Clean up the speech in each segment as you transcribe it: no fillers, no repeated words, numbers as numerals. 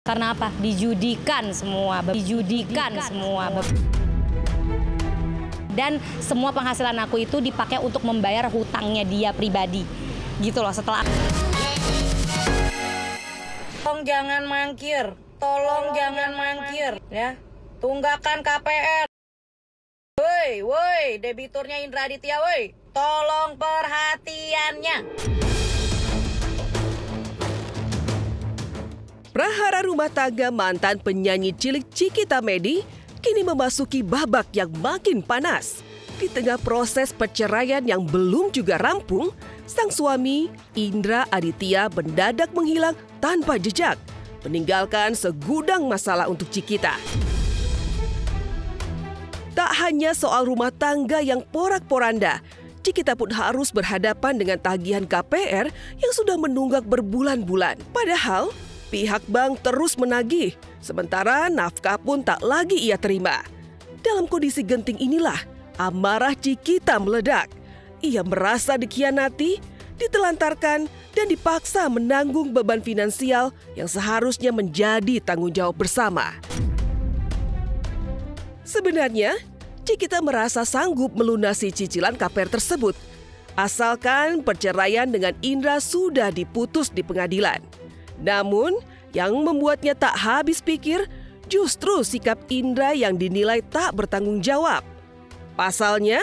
Karena apa? Dijudikan semua. Dan semua penghasilan aku itu dipakai untuk membayar hutangnya dia pribadi. Gitu loh, setelah... Tolong jangan mangkir. Tolong jangan mangkir, ya. Tunggakan KPR. Woi, debiturnya Indra Aditya, woi. Tolong perhatiannya. Prahara rumah tangga mantan penyanyi cilik Cikita Medi kini memasuki babak yang makin panas. Di tengah proses perceraian yang belum juga rampung, sang suami Indra Aditya mendadak menghilang tanpa jejak, meninggalkan segudang masalah untuk Cikita. Tak hanya soal rumah tangga yang porak-poranda, Cikita pun harus berhadapan dengan tagihan KPR yang sudah menunggak berbulan-bulan. Padahal pihak bank terus menagih, sementara nafkah pun tak lagi ia terima. Dalam kondisi genting inilah, amarah Cikita meledak. Ia merasa dikhianati, ditelantarkan, dan dipaksa menanggung beban finansial yang seharusnya menjadi tanggung jawab bersama. Sebenarnya, Cikita merasa sanggup melunasi cicilan KPR tersebut, asalkan perceraian dengan Indra sudah diputus di pengadilan. Namun, yang membuatnya tak habis pikir justru sikap Indra yang dinilai tak bertanggung jawab. Pasalnya,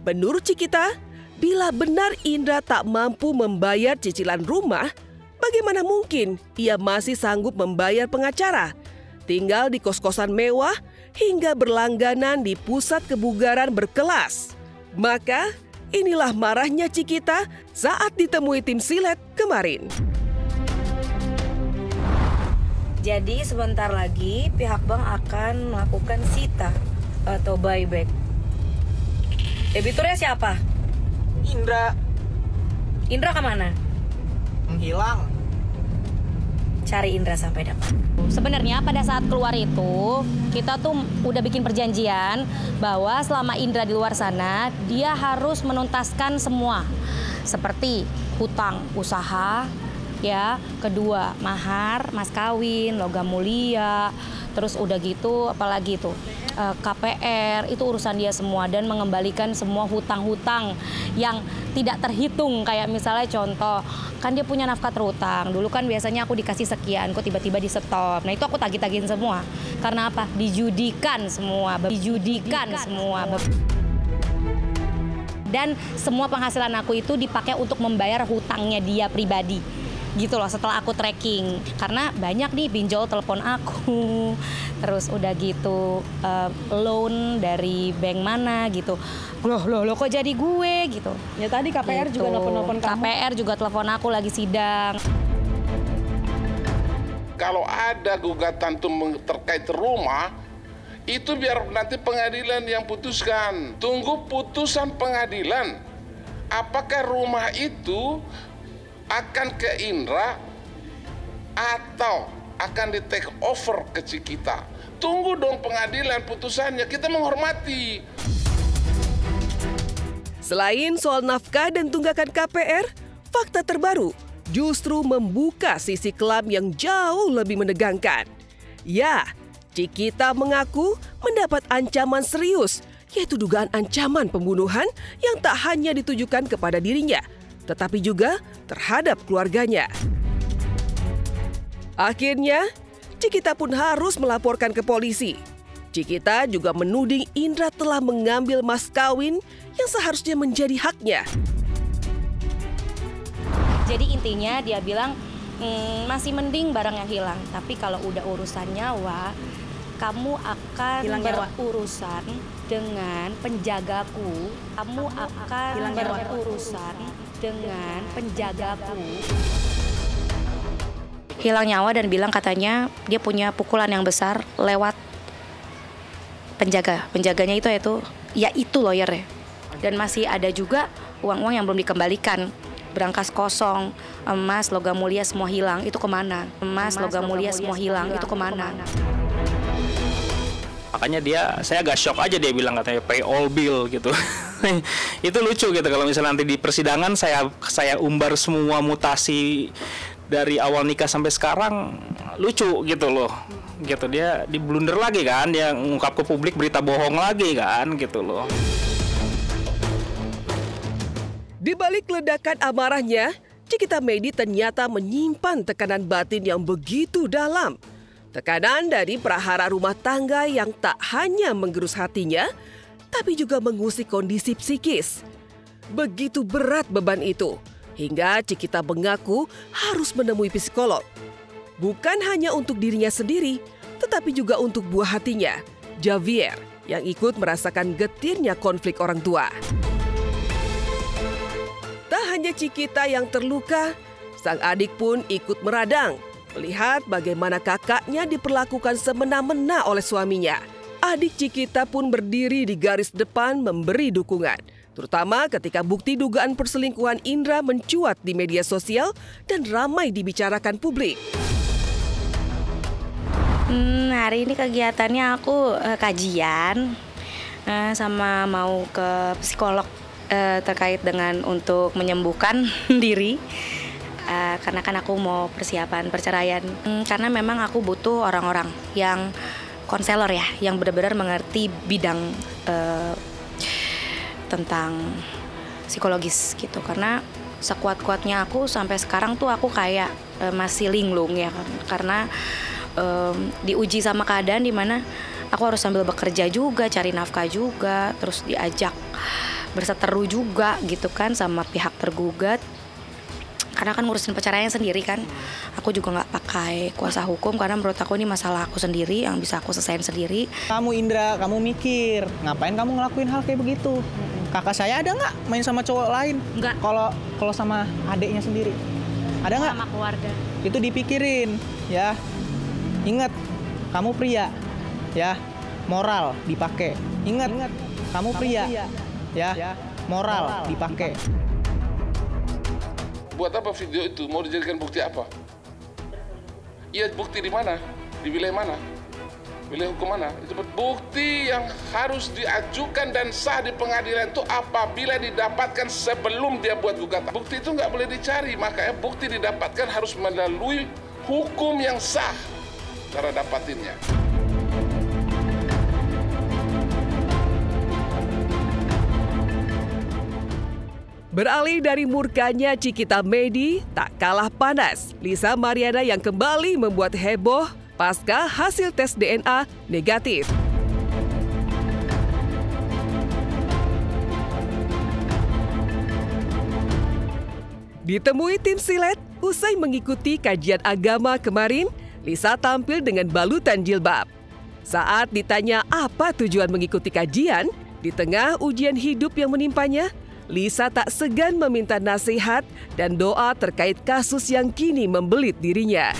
menurut Cikita, bila benar Indra tak mampu membayar cicilan rumah, bagaimana mungkin ia masih sanggup membayar pengacara, tinggal di kos-kosan mewah, hingga berlangganan di pusat kebugaran berkelas. Maka, inilah marahnya Cikita saat ditemui tim Silet kemarin. Jadi sebentar lagi pihak bank akan melakukan sita atau buyback. Debiturnya siapa? Indra. Indra kemana? Menghilang. Cari Indra sampai dapat. Sebenarnya pada saat keluar itu, kita tuh udah bikin perjanjian bahwa selama Indra di luar sana, dia harus menuntaskan semua. Seperti hutang usaha, ya, kedua mahar, mas kawin, logam mulia, terus udah gitu apalagi itu KPR, itu urusan dia semua, dan mengembalikan semua hutang-hutang yang tidak terhitung. Kayak misalnya contoh, kan dia punya nafkah terhutang, dulu kan biasanya aku dikasih sekian, kok tiba-tiba di stop. Nah itu aku tagih-tagihin semua. Karena apa? Dijudikan semua. Dan semua penghasilan aku itu dipakai untuk membayar hutangnya dia pribadi. Gitu loh, setelah aku tracking. Karena banyak nih pinjol telepon aku, terus udah gitu loan dari bank mana gitu. Loh kok jadi gue gitu. Ya tadi KPR gitu. juga nelpon-nelpon kamu. KPR juga telepon aku lagi sidang. Kalau ada gugatan terkait rumah, itu biar nanti pengadilan yang putuskan. Tunggu putusan pengadilan. Apakah rumah itu akan ke Indra atau akan di take over ke Cikita? Tunggu dong pengadilan putusannya, kita menghormati. Selain soal nafkah dan tunggakan KPR, fakta terbaru justru membuka sisi kelam yang jauh lebih menegangkan. Ya, Cikita mengaku mendapat ancaman serius, yaitu dugaan ancaman pembunuhan yang tak hanya ditujukan kepada dirinya, tetapi juga terhadap keluarganya. Akhirnya, Cikita pun harus melaporkan ke polisi. Cikita juga menuding Indra telah mengambil mas kawin yang seharusnya menjadi haknya. Jadi intinya dia bilang masih mending barang yang hilang, tapi kalau udah urusan nyawa, kamu akan berurusan dengan penjagaku. Kamu akan berurusan dengan penjagaku. Hilang nyawa dan bilang katanya dia punya pukulan yang besar lewat penjaga. Penjaganya itu yaitu lawyer ya. Dan masih ada juga uang-uang yang belum dikembalikan. Berangkas kosong, emas, logam mulia semua hilang. Itu kemana? Emas, logam mulia semua hilang. Itu kemana? Makanya saya agak shock aja, dia bilang katanya pay all bill gitu. Itu lucu gitu kalau misalnya nanti di persidangan saya umbar semua mutasi dari awal nikah sampai sekarang, lucu gitu loh. Gitu dia diblunder lagi kan, dia ngungkap ke publik berita bohong lagi kan gitu loh. Di balik ledakan amarahnya, Cikita Medi ternyata menyimpan tekanan batin yang begitu dalam. Tekanan dari prahara rumah tangga yang tak hanya menggerus hatinya, tapi juga mengusik kondisi psikis. Begitu berat beban itu, hingga Cikita mengaku harus menemui psikolog. Bukan hanya untuk dirinya sendiri, tetapi juga untuk buah hatinya, Javier, yang ikut merasakan getirnya konflik orang tua. Tak hanya Cikita yang terluka, sang adik pun ikut meradang melihat bagaimana kakaknya diperlakukan semena-mena oleh suaminya. Adik Cikita pun berdiri di garis depan memberi dukungan, terutama ketika bukti dugaan perselingkuhan Indra mencuat di media sosial dan ramai dibicarakan publik. Hari ini kegiatannya aku kajian sama mau ke psikolog terkait dengan untuk menyembuhkan diri. Karena kan aku mau persiapan perceraian. Karena memang aku butuh orang-orang yang konselor ya, yang benar-benar mengerti bidang tentang psikologis gitu. Karena sekuat-kuatnya aku sampai sekarang tuh aku kayak masih linglung ya kan. Karena diuji sama keadaan di mana aku harus sambil bekerja juga, cari nafkah juga, terus diajak berseteru juga gitu kan sama pihak tergugat. Karena kan ngurusin perceraian sendiri kan, aku juga nggak pakai kuasa hukum karena menurut aku ini masalah aku sendiri yang bisa aku selesaiin sendiri. Kamu Indra, kamu mikir, ngapain kamu ngelakuin hal kayak begitu? Kakak saya ada nggak main sama cowok lain? Nggak. Kalau sama adiknya sendiri, ada nggak? Sama keluarga. Itu dipikirin, ya. Ingat, kamu pria, ya. Moral dipakai. Ingat, kamu pria, ya. Moral dipakai. Buat apa video itu? Mau dijadikan bukti apa? Iya, bukti di mana? Di wilayah mana? Wilayah hukum mana? Itu bukti yang harus diajukan dan sah di pengadilan itu apabila didapatkan sebelum dia buat gugatan. Bukti itu nggak boleh dicari, makanya bukti didapatkan harus melalui hukum yang sah cara dapatinnya. Beralih dari murkanya Cikita Medi, tak kalah panas Lisa Mariana yang kembali membuat heboh pasca hasil tes DNA negatif. Ditemui tim Silet, usai mengikuti kajian agama kemarin, Lisa tampil dengan balutan jilbab. Saat ditanya apa tujuan mengikuti kajian, di tengah ujian hidup yang menimpanya, Lisa tak segan meminta nasihat dan doa terkait kasus yang kini membelit dirinya.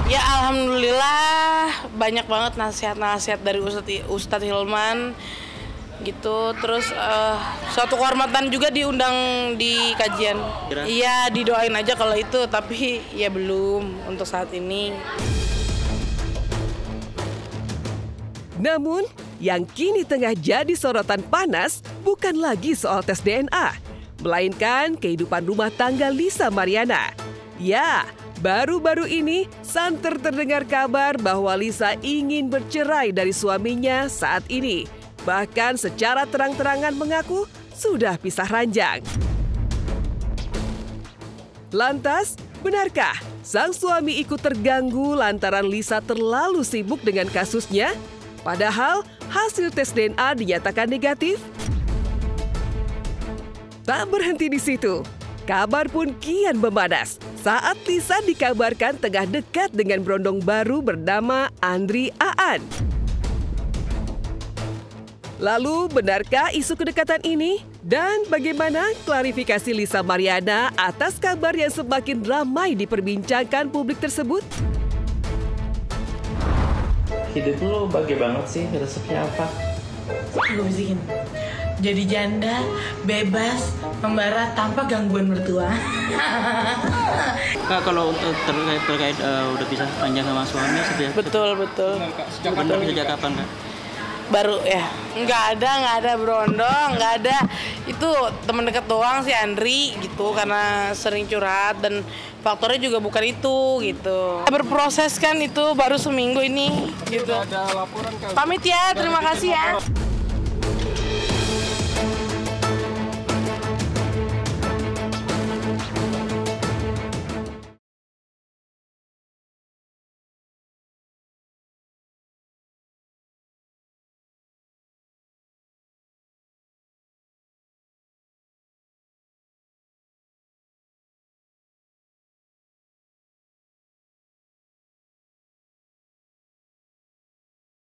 Ya alhamdulillah banyak banget nasihat-nasihat dari Ustadz Hilman gitu. Terus suatu kehormatan juga diundang di kajian. Iya didoain aja kalau itu, tapi ya belum untuk saat ini. Namun, yang kini tengah jadi sorotan panas bukan lagi soal tes DNA, melainkan kehidupan rumah tangga Lisa Mariana. Ya, baru-baru ini santer terdengar kabar bahwa Lisa ingin bercerai dari suaminya saat ini. Bahkan secara terang-terangan mengaku sudah pisah ranjang. Lantas, benarkah sang suami ikut terganggu lantaran Lisa terlalu sibuk dengan kasusnya? Padahal hasil tes DNA dinyatakan negatif. Tak berhenti di situ, kabar pun kian memanas saat Lisa dikabarkan tengah dekat dengan berondong baru bernama Andri Aan. Lalu, benarkah isu kedekatan ini? Dan bagaimana klarifikasi Lisa Mariana atas kabar yang semakin ramai diperbincangkan publik tersebut? Hidup lu bahagia banget sih, resepnya apa? Gue bisikin. Jadi janda, bebas, membara tanpa gangguan mertua. Kak, kalau terkait udah pisah panjang sama suami sejak Betul. sejak kapan Kak? baru ya. Nggak ada berondong, nggak ada. Itu teman dekat doang si Andri gitu, karena sering curhat dan faktornya juga bukan itu gitu. Berproses kan itu baru seminggu ini gitu. Pamit ya, terima kasih ya.